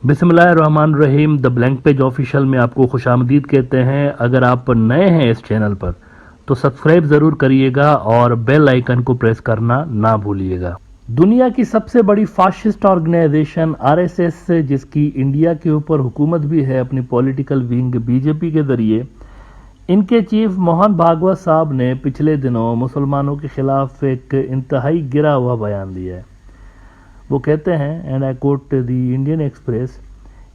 بسم اللہ الرحمن الرحیم. دا بلینک پیج آفیشیل میں آپ کو خوش آمدید کہتے ہیں. اگر آپ نئے ہیں اس چینل پر تو سبسکرائب ضرور کریے گا اور بیل آئیکن کو پریس کرنا نہ بھولیے گا. دنیا کی سب سے بڑی فاشسٹ آرگنائزیشن RSS جس کی انڈیا کے اوپر حکومت بھی ہے اپنی پولیٹیکل ونگ BJP کے ذریعے، ان کے چیف موہن بھاگوت صاحب نے پچھلے دنوں مسلمانوں کے خلاف ایک انتہائی گرا ہوا بیان دیا ہے. وہ کہتے ہیں and I quote the Indian Express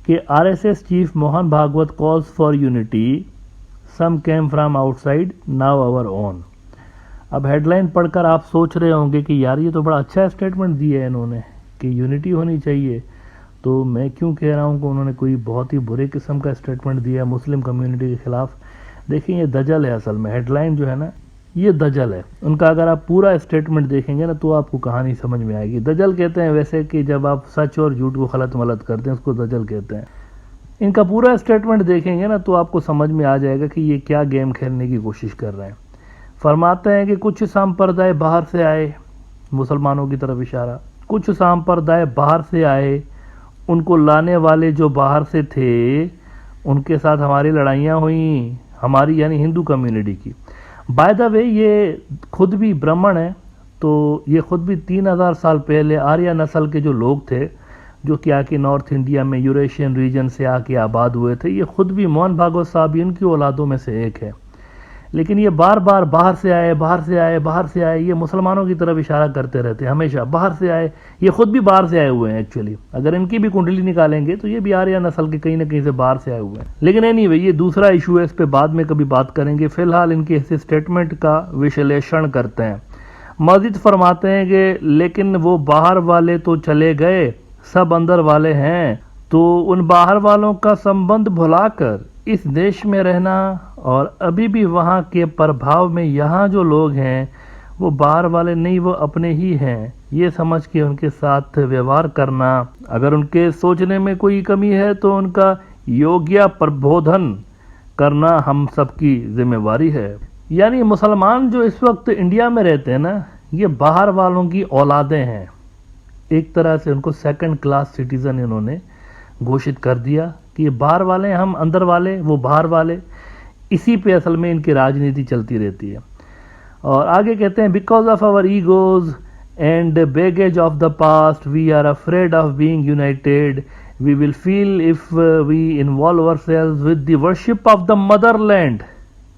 کہ RSS chief Mohan Bhagwat calls for unity, some came from outside now our own. اب ہیڈ لائن پڑھ کر آپ سوچ رہے ہوں گے کہ یار یہ تو بڑا اچھا اسٹیٹمنٹ دیا ہے انہوں نے کہ یونٹی ہونی چاہیے، تو میں کیوں کہہ رہا ہوں کہ انہوں نے کوئی بہت ہی برے قسم کا اسٹیٹمنٹ دیا مسلم کمیونٹی کے خلاف. دیکھیں یہ دجل ہے، اصل میں ہیڈ لائن جو ہے نا یہ دجل ہے ان کا. اگر آپ پورا اسٹیٹمنٹ دیکھیں گے نا تو آپ کو کہانی سمجھ میں آئے گی. دجل کہتے ہیں ویسے کہ جب آپ سچ اور جھوٹ کو خلط ملط کرتے ہیں اس کو دجل کہتے ہیں. ان کا پورا اسٹیٹمنٹ دیکھیں گے نا تو آپ کو سمجھ میں آ جائے گا کہ یہ کیا گیم کھیلنے کی کوشش کر رہے ہیں. فرماتے ہیں کہ کچھ سامپردائے باہر سے آئے، مسلمانوں کی طرف اشارہ، کچھ سامپردائے باہر سے آئے، ان کو لانے والے جو باہر سے تھے ان کے ساتھ ہماری لڑائیاں ہوئیں، ہماری یعنی ہندو کمیونٹی کی. بائی دا وے یہ خود بھی برہمن ہے، تو یہ خود بھی 3000 سال پہلے آریہ نسل کے جو لوگ تھے جو کہ آ کے نارتھ انڈیا میں یوریشین ریجن سے آ کے آباد ہوئے تھے، یہ خود بھی موہن بھاگوت صاحب ان کی اولادوں میں سے ایک ہے. لیکن یہ بار بار باہر سے آئے باہر سے آئے باہر سے آئے، یہ مسلمانوں کی طرف اشارہ کرتے رہتے ہیں ہمیشہ. باہر سے آئے، یہ خود بھی باہر سے آئے ہوئے ہیں ایکچولی. اگر ان کی بھی کنڈلی نکالیں گے تو یہ بھی آریہ نسل کے کہیں نہ کہیں سے باہر سے آئے ہوئے ہیں. لیکن اینی وے یہ دوسرا ایشو ہے، اس پہ بعد میں کبھی بات کریں گے. فی الحال ان کے اس اسٹیٹمنٹ کا وشلیشن کرتے ہیں. مزید فرماتے ہیں کہ لیکن وہ باہر والے تو چلے گئے، سب اندر والے ہیں، تو ان باہر والوں کا سمبند بھلا کر اس دیش میں رہنا اور ابھی بھی وہاں کے پربھاؤ میں یہاں جو لوگ ہیں وہ باہر والے نہیں، وہ اپنے ہی ہیں، یہ سمجھ کے ان کے ساتھ ویوہار کرنا. اگر ان کے سوچنے میں کوئی کمی ہے تو ان کا یوگیا پربودھن کرنا ہم سب کی ذمہ داری ہے. یعنی مسلمان جو اس وقت انڈیا میں رہتے ہیں نا، یہ باہر والوں کی اولادیں ہیں. ایک طرح سے ان کو سیکنڈ کلاس سٹیزن انہوں نے گھوشت کر دیا کہ یہ باہر والے ہیں، ہم اندر والے، وہ باہر والے. اسی پہ اصل میں ان کی راجنیتی چلتی رہتی ہے. اور آگے کہتے ہیں because of our egos and baggage of the past we are afraid of being united. We will feel if we involve ourselves with the worship of the motherland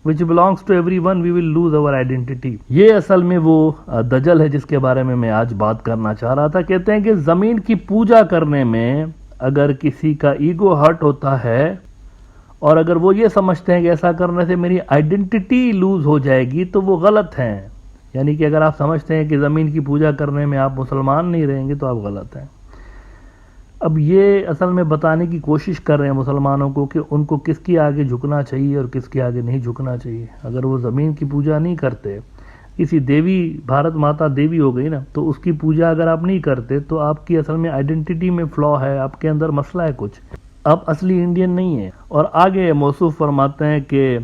which belongs to everyone, we will lose our identity. یہ اصل میں وہ دجل ہے جس کے بارے میں آج بات کرنا چاہ رہا تھا. کہتے ہیں کہ زمین کی پوجا کرنے میں اگر کسی کا ایگو ہرٹ ہوتا ہے اور اگر وہ یہ سمجھتے ہیں کہ ایسا کرنے سے میری آئیڈینٹی لوز ہو جائے گی تو وہ غلط ہیں. یعنی کہ اگر آپ سمجھتے ہیں کہ زمین کی پوجا کرنے میں آپ مسلمان نہیں رہیں گے تو آپ غلط ہیں. اب یہ اصل میں بتانے کی کوشش کر رہے ہیں مسلمانوں کو کہ ان کو کس کی آگے جھکنا چاہیے اور کس کے آگے نہیں جھکنا چاہیے. اگر وہ زمین کی پوجا نہیں کرتے، کسی دیوی، بھارت ماتا دیوی ہو گئی نا، تو اس کی پوجا اگر آپ نہیں کرتے تو آپ کی اصل میں آئیڈینٹی میں فلا ہے، آپ کے اندر مسئلہ ہے کچھ، آپ اصلی انڈین نہیں ہیں. اور آگے موصوف فرماتے ہیں کہ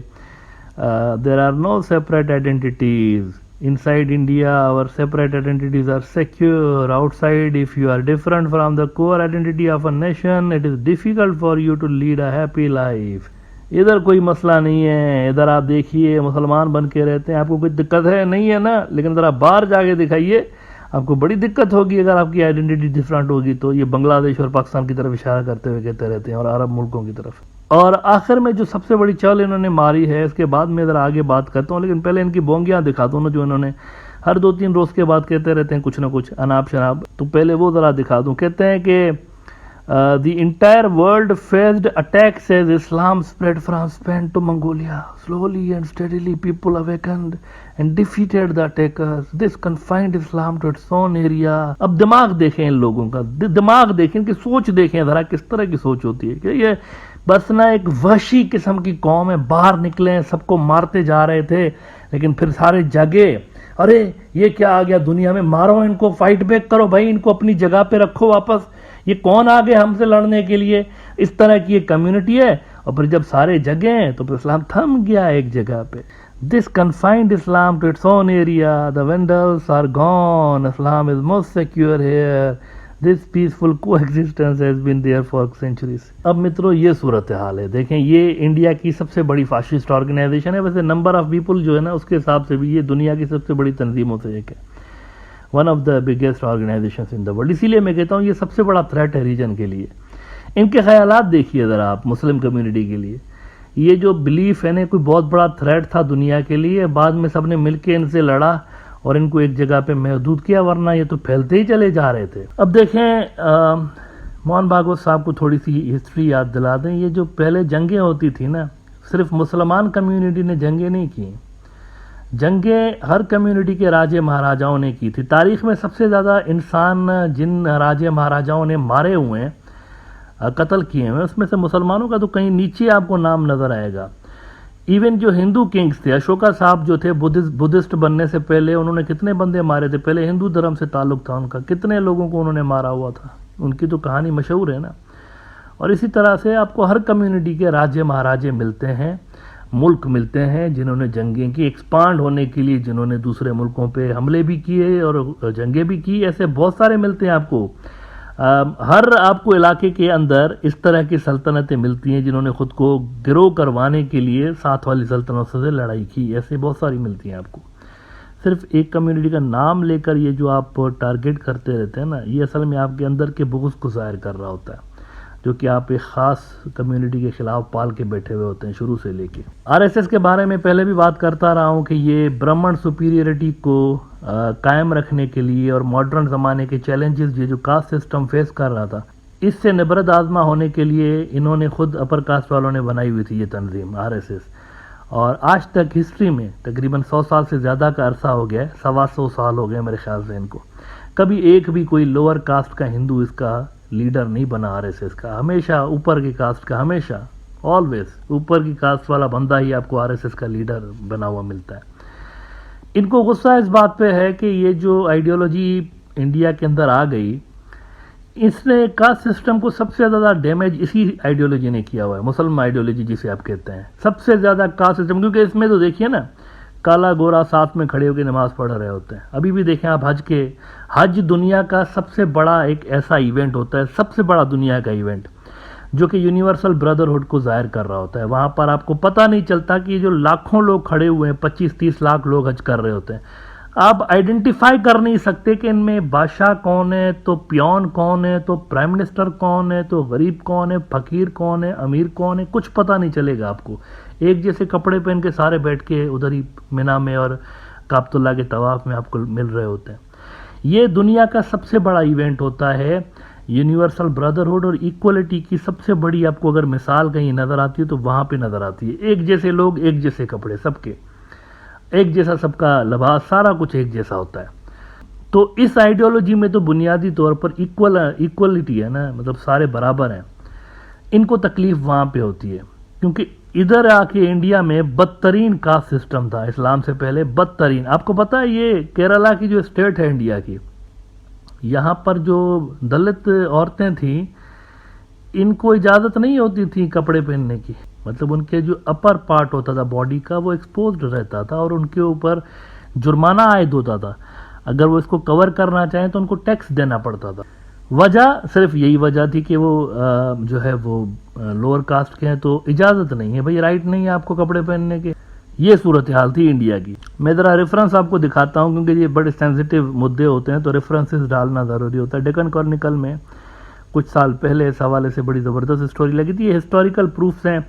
there are no separate identities. Inside India, our separate identities are secure. Outside, if you are different from the core identity of a nation, it is difficult for you to lead a happy life. ادھر کوئی مسئلہ نہیں ہے. ادھر آپ دیکھیے مسلمان بن کے رہتے ہیں، آپ کو کوئی دقت ہے نہیں ہے نا، لیکن ذرا باہر جا کے دکھائیے، آپ کو بڑی دقت ہوگی اگر آپ کی آئیڈینٹی ڈفرینٹ ہوگی. تو یہ بنگلہ دیش اور پاکستان کی طرف اشارہ کرتے ہوئے کہتے رہتے ہیں اور عرب ملکوں کی طرف. اور آخر میں جو سب سے بڑی چال انہوں نے ماری ہے، اس کے بعد میں ذرا آگے بات کرتا ہوں، لیکن پہلے ان کی بونگیاں دکھاتا ہوں نا جو انہوں نے ہر 2-3 روز کے بعد کہتے رہتے ہیں کچھ نہ کچھ اناب شناب. تو پہلے وہ ذرا دکھا دوں. کہتے ہیں کہ the entire world faced attacks as Islam spread from Spain to Mongolia. Slowly and steadily people awakened and defeated the attackers. This confined Islam to its own area. اب دماغ دیکھیں ان لوگوں کا، دماغ دیکھیں، ان کی سوچ دیکھیں ذرا کس طرح کی سوچ ہوتی ہے کہ یہ بس نا ایک وحشی قسم کی قوم ہے. باہر نکلے سب کو مارتے جا رہے تھے، لیکن پھر سارے جگے، ارے یہ کیا آ گیا دنیا میں، مارو ان کو، فائٹ بیک کرو بھائی، ان کو اپنی جگہ پہ رکھو واپس. یہ کون آ گئے ہم سے لڑنے کے لیے؟ اس طرح کی ایک کمیونٹی ہے. اور پھر جب سارے جگے ہیں تو پھر اسلام تھم گیا ایک جگہ پہ. This confined Islam to its own area. The Vandals are gone. Islam is most secure here. This peaceful coexistence has been there for centuries. اب مترو یہ صورتحال ہے. دیکھیں یہ انڈیا کی سب سے بڑی فاشسٹ آرگنائزیشن ہے. ویسے نمبر آف پیپل جو ہے نا اس کے حساب سے بھی یہ دنیا کی سب سے بڑی تنظیموں سے ایک ہے. One of the biggest organisations in the world. اسی لیے میں کہتا ہوں یہ سب سے بڑا تھریٹ ہے ریجن کے لیے. ان کے خیالات دیکھیے ذرا آپ مسلم کمیونٹی کے لیے. یہ جو بلیف ہے نا کوئی بہت بڑا تھریٹ تھا دنیا کے لیے, بعد میں سب نے مل کے ان سے لڑا اور ان کو ایک جگہ پہ محدود کیا, ورنہ یہ تو پھیلتے ہی چلے جا رہے تھے. اب دیکھیں موہن بھاگوت صاحب کو تھوڑی سی ہسٹری یاد دلا دیں. یہ جو پہلے جنگیں ہوتی تھی نا, صرف مسلمان کمیونٹی نے جنگیں نہیں کی, جنگیں ہر کمیونٹی کے راجے مہاراجاؤں نے کی تھی. تاریخ میں سب سے زیادہ انسان جن راجے مہاراجاؤں نے مارے ہوئے ہیں, قتل کیے ہوئے, اس میں سے مسلمانوں کا تو کہیں نیچے آپ کو نام نظر آئے گا. ایون جو ہندو کنگز تھے, اشوکا صاحب جو تھے بدھسٹ بننے سے پہلے انہوں نے کتنے بندے مارے تھے. پہلے ہندو دھرم سے تعلق تھا ان کا, کتنے لوگوں کو انہوں نے مارا ہوا تھا. ان کی تو کہانی مشہور ہے نا. اور اسی طرح سے آپ کو ہر کمیونٹی کے راجے مہاراجے ملتے ہیں, ملک ملتے ہیں جنہوں نے جنگیں کی ایکسپانڈ ہونے کے لیے, جنہوں نے دوسرے ملکوں پہ حملے بھی کیے اور جنگیں بھی کی. ایسے بہت سارے ملتے ہیں آپ کو. ہر آپ کو علاقے کے اندر اس طرح کی سلطنتیں ملتی ہیں جنہوں نے خود کو گروہ کروانے کے لیے ساتھ والی سلطنتوں سے لڑائی کی. ایسے بہت ساری ملتی ہیں آپ کو. صرف ایک کمیونٹی کا نام لے کر یہ جو آپ ٹارگٹ کرتے رہتے ہیں نا, یہ اصل میں آپ کے اندر کے بغض کو ظاہر کر رہا ہوتا ہے, جو کہ آپ ایک خاص کمیونٹی کے خلاف پال کے بیٹھے ہوئے ہوتے ہیں شروع سے لے کے. آر ایس ایس کے بارے میں پہلے بھی بات کرتا رہا ہوں کہ یہ برہمن سپیریئرٹی کو قائم رکھنے کے لیے اور ماڈرن زمانے کے چیلنجز, یہ جو کاسٹ سسٹم فیس کر رہا تھا, اس سے نبرد آزما ہونے کے لیے انہوں نے خود اپر کاسٹ والوں نے بنائی ہوئی تھی یہ تنظیم آر ایس ایس. اور آج تک ہسٹری میں تقریباً 100 سال سے زیادہ کا عرصہ ہو گیا ہے, 125 سال ہو گئے میرے خیال سے ان کو. کبھی ایک بھی کوئی لوور کاسٹ کا ہندو اس کا لیڈر نہیں بنا آر ایس ایس کا. ہمیشہ اوپر کی کاسٹ کا, ہمیشہ آلویز اوپر کی کاسٹ والا بندہ ہی آپ کو آر ایس ایس کا لیڈر بنا ہوا ملتا ہے. ان کو غصہ اس بات پہ ہے کہ یہ جو آئیڈیالوجی انڈیا کے اندر آ گئی, اس نے کاسٹ سسٹم کو سب سے زیادہ ڈیمیج اسی آئیڈیالوجی نے کیا ہوا ہے, مسلم آئیڈیالوجی جسے آپ کہتے ہیں. سب سے زیادہ کاسٹ سسٹم, کیونکہ اس میں تو دیکھیے نا کالا گورا ساتھ میں کھڑے ہو کے نماز پڑھ رہے ہوتے ہیں. ابھی بھی دیکھیں آپ حج دنیا کا سب سے بڑا ایک ایسا ایونٹ ہوتا ہے, سب سے بڑا دنیا کا ایونٹ, جو کہ یونیورسل بردرہڈ کو ظاہر کر رہا ہوتا ہے. وہاں پر آپ کو پتہ نہیں چلتا کہ یہ جو لاکھوں لوگ کھڑے ہوئے ہیں, 25-30 لاکھ لوگ حج کر رہے ہوتے ہیں, آپ آئیڈینٹیفائی کر نہیں سکتے کہ ان میں بادشاہ کون ہے, تو پیون کون ہے, تو پرائم منسٹر کون ہے, تو غریب کون ہے, فقیر کون ہے, امیر کون ہے, کچھ پتہ نہیں چلے گا آپ کو. ایک جیسے کپڑے پہن کے سارے بیٹھ کے ادھر ہی مینا میں اور کعبۃ اللہ کے طواف میں آپ کو مل رہے ہوتے ہیں. یہ دنیا کا سب سے بڑا ایونٹ ہوتا ہے. یونیورسل بردرہڈ اور ایکولیٹی کی سب سے بڑی آپ کو اگر مثال کہیں نظر آتی ہے تو وہاں پہ نظر آتی ہے. ایک جیسے لوگ, ایک جیسے کپڑے, سب کے ایک جیسا, سب کا لباس, سارا کچھ ایک جیسا ہوتا ہے. تو اس آئیڈیالوجی میں تو بنیادی طور پر ایکولیٹی ہے نا, مطلب سارے برابر ہیں. ان کو تکلیف وہاں پہ ہوتی ہے کیونکہ ادھر آ کے انڈیا میں بدترین کاسٹ سسٹم تھا اسلام سے پہلے, بدترین. آپ کو پتا ہے یہ کیرلا کی جو اسٹیٹ ہے انڈیا کی, یہاں پر جو دلت عورتیں تھیں ان کو اجازت نہیں ہوتی تھی کپڑے پہننے کی. مطلب ان کے جو اپر پارٹ ہوتا تھا باڈی کا وہ ایکسپوزڈ رہتا تھا اور ان کے اوپر جرمانہ عائد ہوتا تھا. اگر وہ اس کو کور کرنا چاہیں تو ان کو ٹیکس دینا پڑتا تھا. وجہ صرف یہی وجہ تھی کہ وہ جو ہے وہ لوور کاسٹ کے ہیں تو اجازت نہیں ہے بھائی, رائٹ نہیں ہے آپ کو کپڑے پہننے کے. یہ صورتحال تھی انڈیا کی. میں ذرا ریفرنس آپ کو دکھاتا ہوں کیونکہ یہ بڑے سینسیٹیو مدعے ہوتے ہیں تو ریفرنسز ڈالنا ضروری ہوتا ہے. ڈیکن کارنیکل میں کچھ سال پہلے اس حوالے سے بڑی زبردست اسٹوری لگی تھی. یہ ہسٹوریکل پروفس ہیں,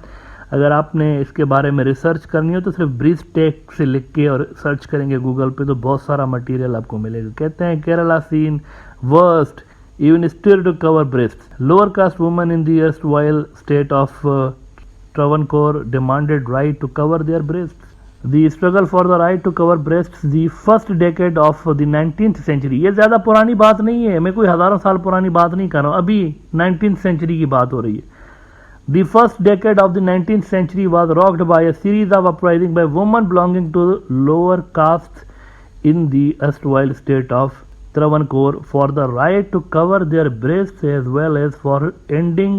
اگر آپ نے اس کے بارے میں ریسرچ کرنی ہو تو صرف بریس ٹیک سے لکھ کے اور سرچ کریں گے گوگل پہ تو بہت سارا مٹیریل آپ کو ملے گا. کہتے ہیں کیرلا سین worst even still to cover breasts. Lower caste women in the erstwhile state of Travancore demanded right to cover their breasts. The struggle for the right to cover breasts, the first decade of the 19th century. یہ زیادہ پرانی بات نہیں ہے, میں کوئی ہزاروں سال پرانی بات نہیں کر رہا ہوں, ابھی 19th century کی بات ہو رہی ہے. The first decade of the 19th century was rocked by a series of uprisings by women belonging to lower castes in the erstwhile state of Travancore for the right to cover their breasts as well as for ending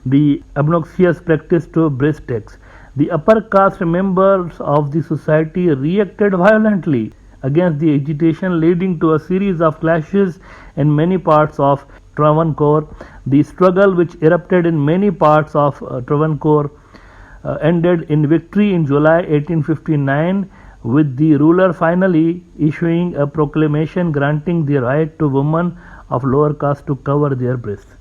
the obnoxious practice to breast tax. The upper caste members of the society reacted violently against the agitation, leading to a series of clashes in many parts of Travancore. The struggle, which erupted in many parts of Travancore, ended in victory in July 1859, with the ruler finally issuing a proclamation granting the right to women of lower caste to cover their breasts.